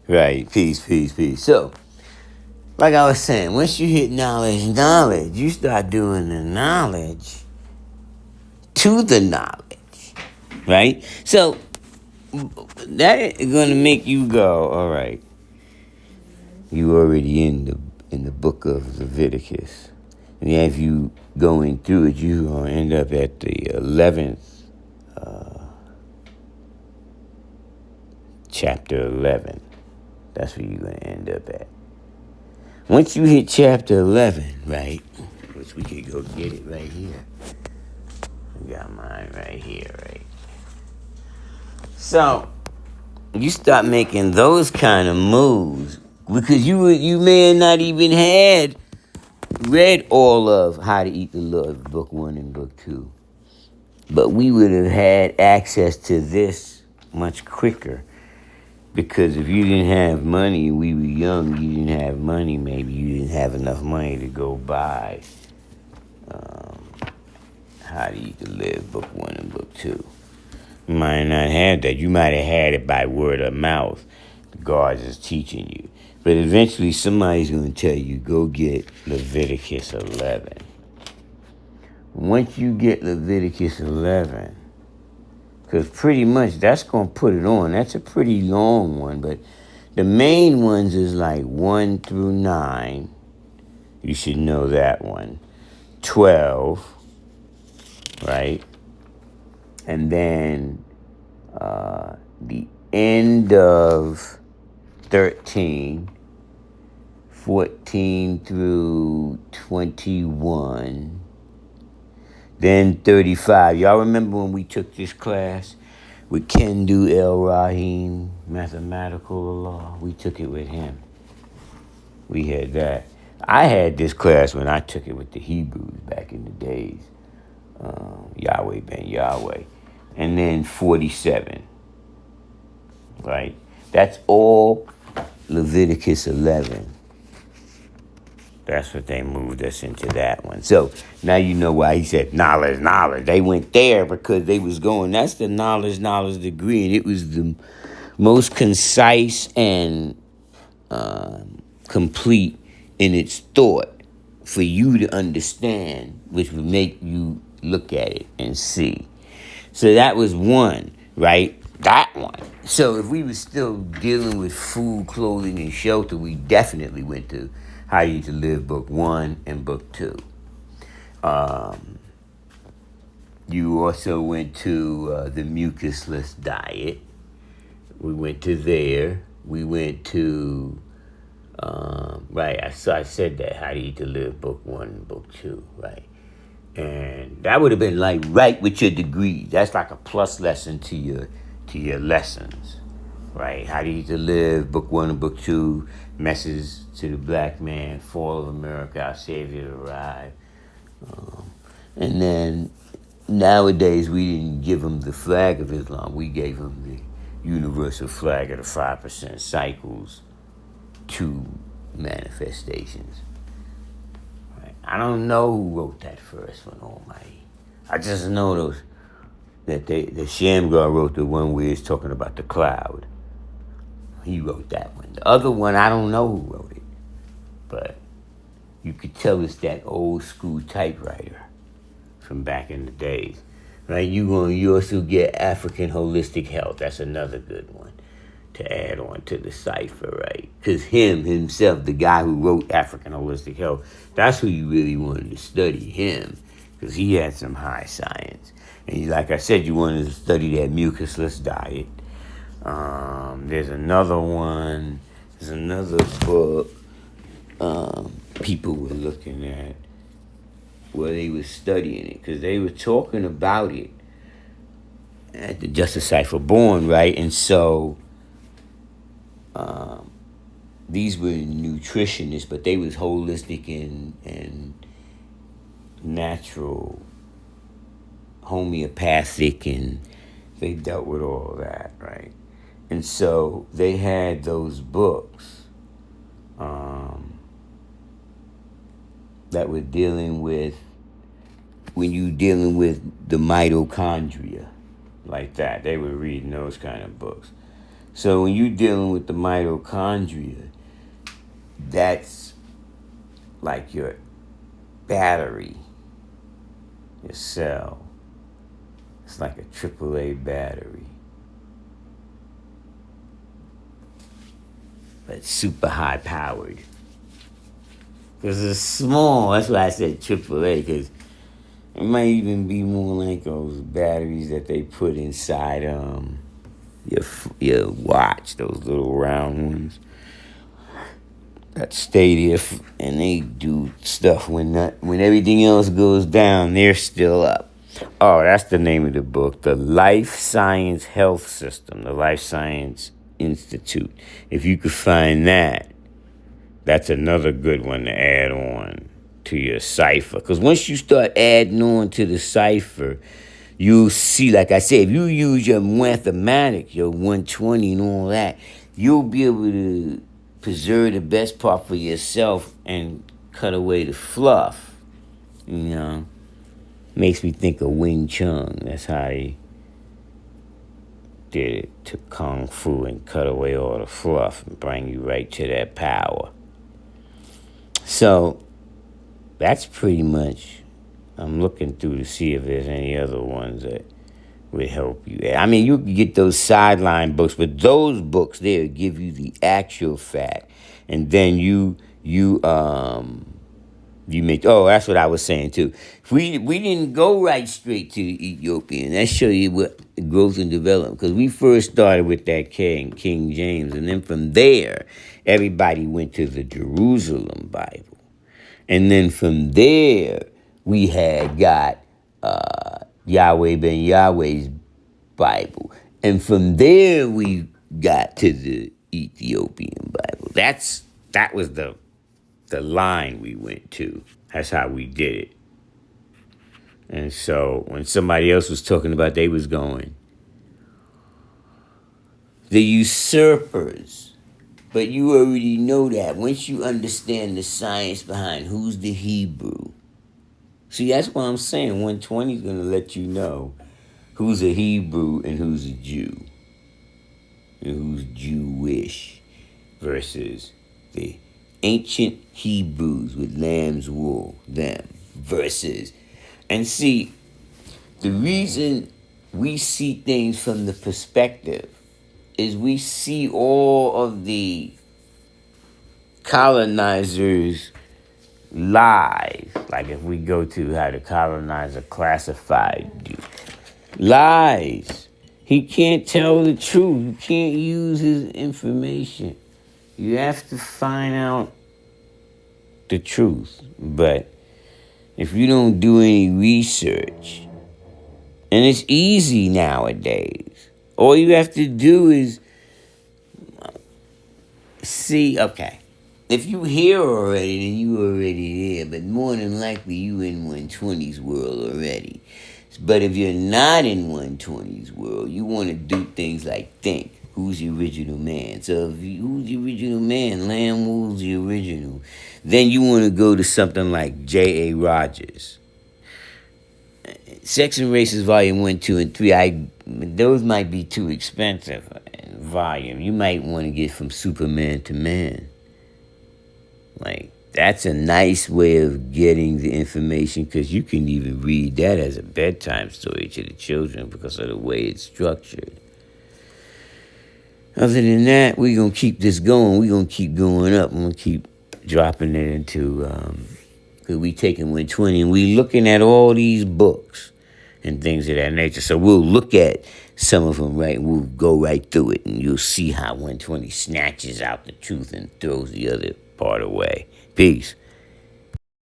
Right. Peace, peace, peace. So, like I was saying, once you hit knowledge, you start doing the knowledge to the knowledge. Right? So, that is going to make you go, all right, you already in the book of Leviticus. And as you going through it, you're going to end up at the 11th, chapter 11. That's where you're going to end up at. Once you hit chapter 11, right, which we could go get it right here. I got mine right here, right? So, you start making those kind of moves because you may have not even had read all of How to Eat the Lord, book 1 and book 2. But we would have had access to this much quicker because if you didn't have money, we were young, you didn't have money, maybe you didn't have enough money to go buy How to Eat the Live, book 1 and book 2. You might not have that. You might have had it by word of mouth. The guards is teaching you. But eventually somebody's going to tell you, go get Leviticus 11. Once you get Leviticus 11, because pretty much that's going to put it on. That's a pretty long one, but the main ones is like 1 through 9. You should know that one. 12, right? And then the end of 13, 14 through 21, then 35. Y'all remember when we took this class with Kendu El Rahim, Mathematical Law? We took it with him. We had that. I had this class when I took it with the Hebrews back in the days. Yahweh ben Yahweh. And then 47. Right? That's all Leviticus 11. That's what they moved us into that one. So now you know why he said knowledge. They went there because they was going, that's the knowledge degree. And it was the most concise and complete in its thought for you to understand, which would make you look at it and see. So that was one, right? That one. So if we were still dealing with food, clothing, and shelter, we definitely went to How You to Live, book 1 and book 2. You also went to the mucusless diet. We went to there. We went to, right, I said that, How to Eat to Live, book 1 and book 2, right? And that would have been like right with your degree. That's like a plus lesson to your lessons, right? How to Eat to Live, book 1 and book 2, Message to the Black Man, Fall of America, Our Savior Arrived. And then nowadays we didn't give them the flag of Islam. We gave them the universal flag of the 5% cycles, 2 manifestations. I don't know who wrote that first one, Almighty. I just know that Shamgar wrote the one where it's talking about the cloud. He wrote that one. The other one, I don't know who wrote it. But you could tell it's that old school typewriter from back in the days. Right? You also get African Holistic Health. That's another good one to add on to the cipher, right? Because himself, the guy who wrote African Holistic Health, that's who you really wanted to study, him, because he had some high science. And like I said, you wanted to study that mucusless diet. There's another one, there's another book people were looking at where they were studying it, because they were talking about it at the Justice Cipher Born, right? And so these were nutritionists, but they was holistic and natural, homeopathic, and they dealt with all that, right? And so they had those books that were dealing with, when you dealing with the mitochondria, like that. They were reading those kind of books. So when you're dealing with the mitochondria, that's like your battery, your cell. It's like a AAA battery. But super high powered. Because it's small. That's why I said AAA. Because it might even be more like those batteries that they put inside your watch. Those little round ones that stay there, and they do stuff when everything else goes down. They're still up. Oh, that's the name of the book, The Life Science Health System, the Life Science Institute. If you could find that, that's another good one to add on to your cipher. Because once you start adding on to the cipher, you'll see, like I said, if you use your mathematics, your 120 and all that, you'll be able to preserve the best part for yourself and cut away the fluff. You know? Makes me think of Wing Chun. That's how he did it to Kung Fu and cut away all the fluff and bring you right to that power. So, that's pretty much, I'm looking through to see if there's any other ones that would help you. I mean, you can get those sideline books, but those books there give you the actual fact. And then you make, oh, that's what I was saying too. We didn't go right straight to Ethiopia. And that show you what growth and development. Because we first started with that King James. And then from there, everybody went to the Jerusalem Bible. And then from there, we had got Yahweh ben Yahweh's Bible. And from there, we got to the Ethiopian Bible. That was the line we went to. That's how we did it. And so when somebody else was talking about they was going, the usurpers, but you already know that. Once you understand the science behind who's the Hebrew. See, that's what I'm saying. 120 is going to let you know who's a Hebrew and who's a Jew. And who's Jewish versus the ancient Hebrews with lamb's wool, them, versus. And see, the reason we see things from the perspective is we see all of the colonizers' lies. Like if we go to how the colonizer classified you. Lies. He can't tell the truth. You can't use his information. You have to find out the truth. But if you don't do any research, and it's easy nowadays, all you have to do is see, okay, if you here already, then you already there, but more than likely you in 120's world already. But if you're not in 120's world, you want to do things like think. Who's the original man? So who's the original man? Lamb Wool's the original. Then you want to go to something like J.A. Rogers. Sex and Races Volume 1, 2, and 3. Those might be too expensive in volume. You might want to get from Superman to Man. Like, that's a nice way of getting the information, because you can even read that as a bedtime story to the children because of the way it's structured. Other than that, we're going to keep this going. We're going to keep going up. We're going to keep dropping it into, because we taking 120 and we looking at all these books and things of that nature. So we'll look at some of them, right, and we'll go right through it, and you'll see how 120 snatches out the truth and throws the other part away. Peace.